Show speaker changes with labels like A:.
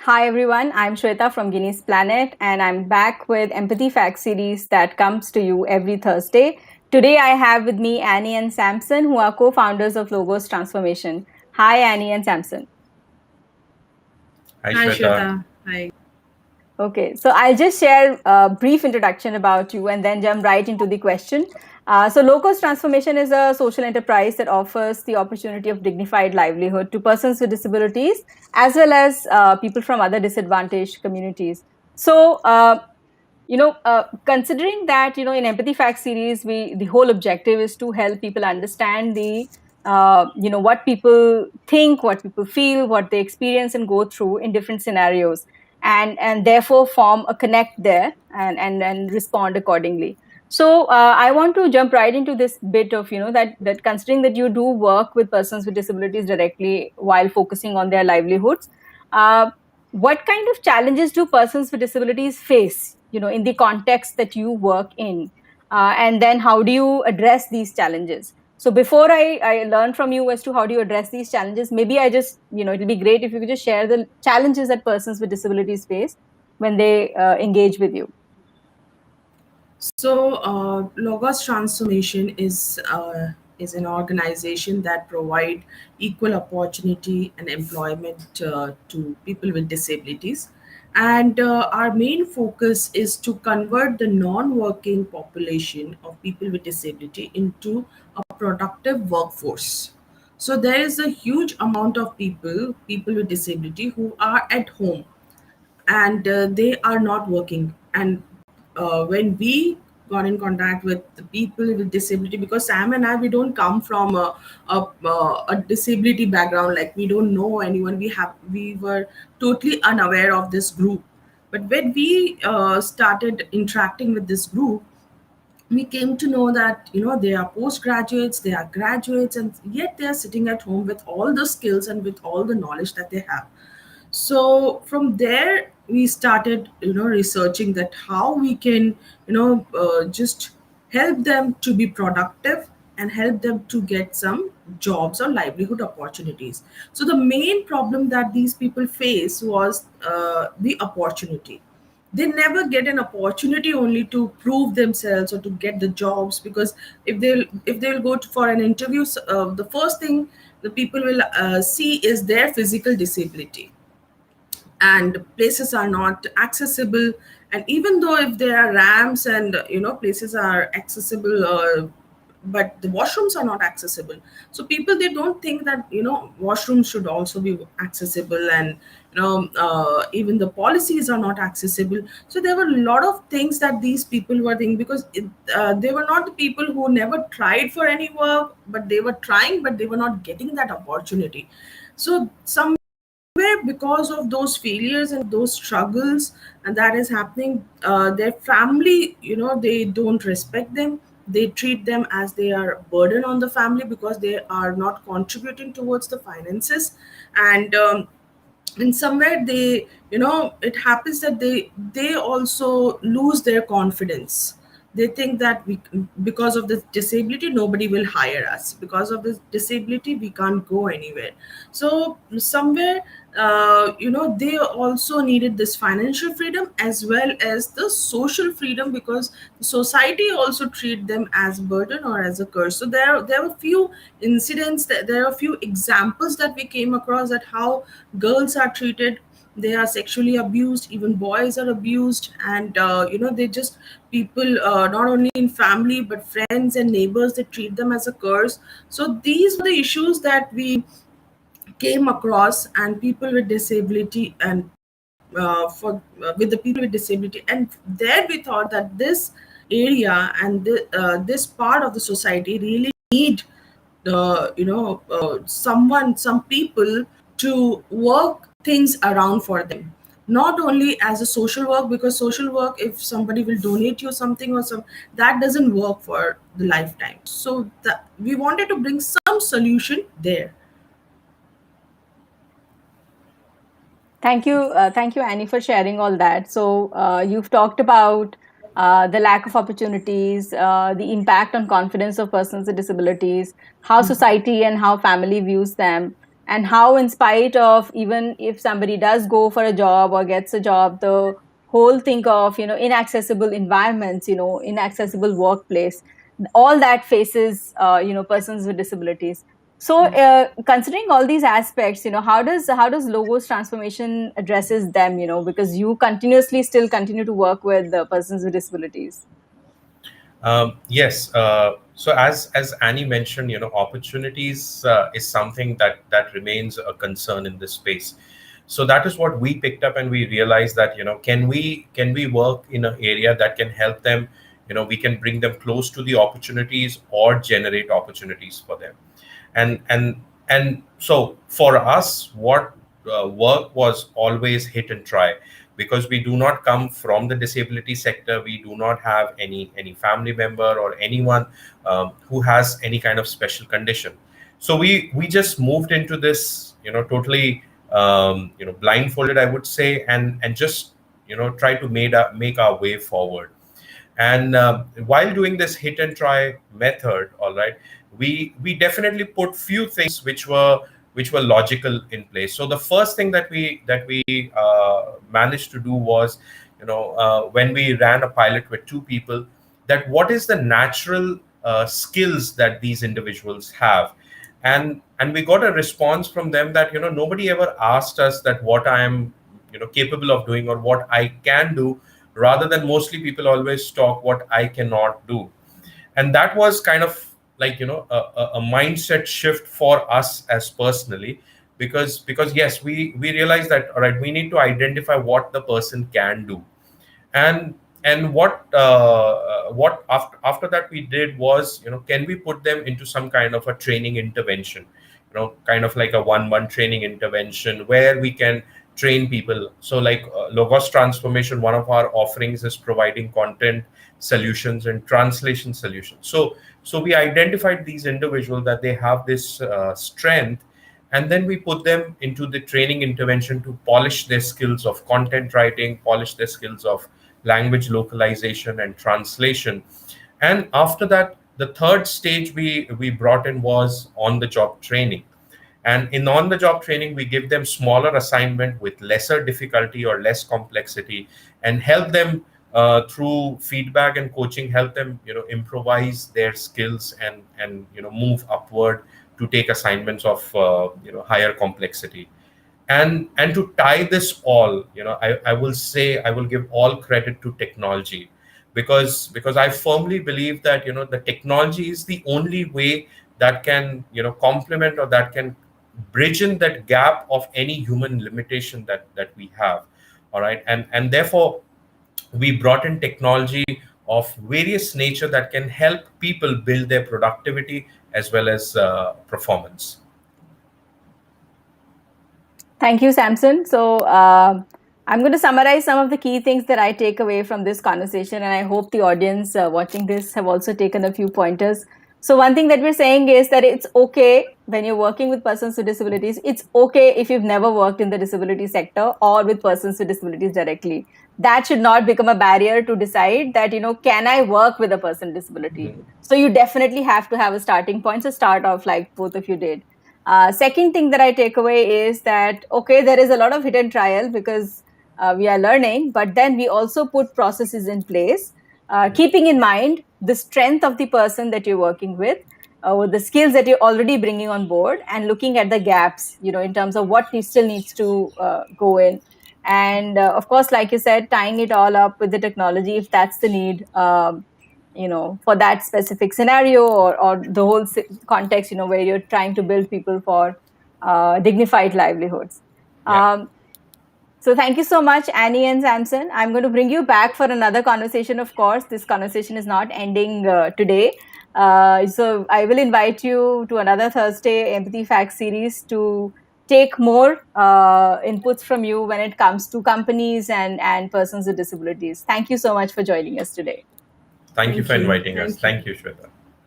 A: Hi everyone, I'm Shweta from Ginny'sPlanet and I'm back with Empathy Fact series that comes to you every Thursday. Today I have with me Annie and Samson, who are co-founders of Logos Transformation. Hi Annie and Samson.
B: Hi
C: Hi
B: Shweta.
C: Shweta. Hi.
A: Okay, so I'll just share a brief introduction about you and then jump right into the question. So, Locos Transformation is a social enterprise that offers the opportunity of dignified livelihood to persons with disabilities as well as people from other disadvantaged communities. So, considering that in Empathy Fact series, the whole objective is to help people understand the what people think, what people feel, what they experience and go through in different scenarios, and therefore form a connect there and respond accordingly. So I want to jump right into this bit of that considering that you do work with persons with disabilities directly while focusing on their livelihoods. Uh, what kind of challenges do persons with disabilities face in the context that you work in, and then how do you address these challenges? So before I learn from you as to how do you address these challenges, maybe I just it'll be great if you could just share the challenges that persons with disabilities face when they engage with you.
C: Logos Transformation is an organization that provide equal opportunity and employment to people with disabilities, and our main focus is to convert the non-working population of people with disability into a productive workforce. So there is a huge amount of people with disability who are at home and they are not working. And when we got in contact with the people with disability, because Sam and I, we don't come from a disability background, like we don't know anyone, we were totally unaware of this group. But when we started interacting with this group, we came to know that they are postgraduates, they are graduates, and yet they are sitting at home with all the skills and with all the knowledge that they have. So from there we started researching that how we can just help them to be productive and help them to get some jobs or livelihood opportunities. So the main problem that these people face was the opportunity. They never get an opportunity only to prove themselves or to get the jobs, because if they'll go for an interview, the first thing the people will see is their physical disability, and places are not accessible. And even though if there are ramps and places are accessible, but the washrooms are not accessible, so people, they don't think that washrooms should also be accessible. And even the policies are not accessible. So there were a lot of things that these people were thinking, because they were not the people who never tried for any work, but they were trying, but they were not getting that opportunity. So some where, because of those failures and those struggles and that is happening, their family, they don't respect them. They treat them as they are a burden on the family, because they are not contributing towards the finances. And in somewhere, they, it happens that they also lose their confidence. They think that because of this disability nobody will hire us, because of this disability we can't go anywhere. So somewhere, they also needed this financial freedom as well as the social freedom, because society also treat them as burden or as a curse. So there were few incidents, that there are a few examples that we came across, that how girls are treated. They are sexually abused, even boys are abused. And they just, people, not only in family but friends and neighbors, they treat them as a curse. So these were the issues that we came across, and people with disability, and for with the people with disability. And there we thought that this area and this part of the society really need some people to work things around for them, not only as a social work, because social work, if somebody will donate you something or some, that doesn't work for the lifetime. So that we wanted to bring some solution there.
A: Thank you, Annie, for sharing all that. So you've talked about the lack of opportunities, the impact on confidence of persons with disabilities, how society and how family views them. and how, in spite of, even if somebody does go for a job or gets a job, the whole think of, inaccessible environments, inaccessible workplace, all that faces, persons with disabilities. So considering all these aspects, how does logos transformation addresses them, because you continuously still continue to work with the persons with disabilities.
B: Yes. So as Annie mentioned, opportunities is something that remains a concern in this space. So that is what we picked up, and we realized that can we work in an area that can help them. We can bring them close to the opportunities or generate opportunities for them. And so for us, what work was always hit and try, because we do not come from the disability sector. We do not have any family member or anyone who has any kind of special condition. So we just moved into this, totally, blindfolded, I would say, and just try to make our way forward. And while doing this hit and try method, all right, we definitely put few things which were logical in place. So the first thing that we managed to do was, when we ran a pilot with two people, that what is the natural skills that these individuals have. And we got a response from them that, nobody ever asked us that what I am, capable of doing or what I can do, rather than mostly people always talk what I cannot do. And that was kind of like, a mindset shift for us as personally, because yes, we realized that, all right, we need to identify what the person can do. And what after that we did was, can we put them into some kind of a training intervention, kind of like a one training intervention where we can train people. So like, logos transformation, one of our offerings is providing content solutions and translation solutions. So we identified these individuals that they have this strength, and then we put them into the training intervention to polish their skills of content writing, polish their skills of language localization and translation. And after that, the third stage we brought in was on the job training. And in on the job training, we give them smaller assignment with lesser difficulty or less complexity, and help them through feedback and coaching, help them improvise their skills, and move upward to take assignments of higher complexity. And to tie this all, I will say, I will give all credit to technology, because I firmly believe that the technology is the only way that can complement, or that can bridge in that gap of any human limitation that we have. All right. And therefore we brought in technology of various nature that can help people build their productivity as well as performance.
A: Thank you, Samson. So, I'm going to summarize some of the key things that I take away from this conversation, and I hope the audience watching this have also taken a few pointers. So, one thing that we're saying is that it's okay when you're working with persons with disabilities. It's okay if you've never worked in the disability sector or with persons with disabilities directly. That should not become a barrier to decide that, can I work with a person with disability? So, you definitely have to have a starting point, so start off like both of you did. Second thing that I take away is that, okay, there is a lot of hidden trial because we are learning, but then we also put processes in place, keeping in mind the strength of the person that you're working with the skills that you're already bringing on board, and looking at the gaps, in terms of what still needs to go in. And of course, like you said, tying it all up with the technology, if that's the need. For that specific scenario, or the whole context, where you're trying to build people for dignified livelihoods.
B: Yeah.
A: So thank you so much, Annie and Samson. I'm going to bring you back for another conversation, of course. This conversation is not ending today. So I will invite you to another Thursday Empathy Facts series to take more inputs from you when it comes to companies and persons with disabilities. Thank you so much for joining us today.
B: Thank you
C: Thank
B: for
C: you.
B: inviting us.
C: Thank you.
B: Thank you, Shweta.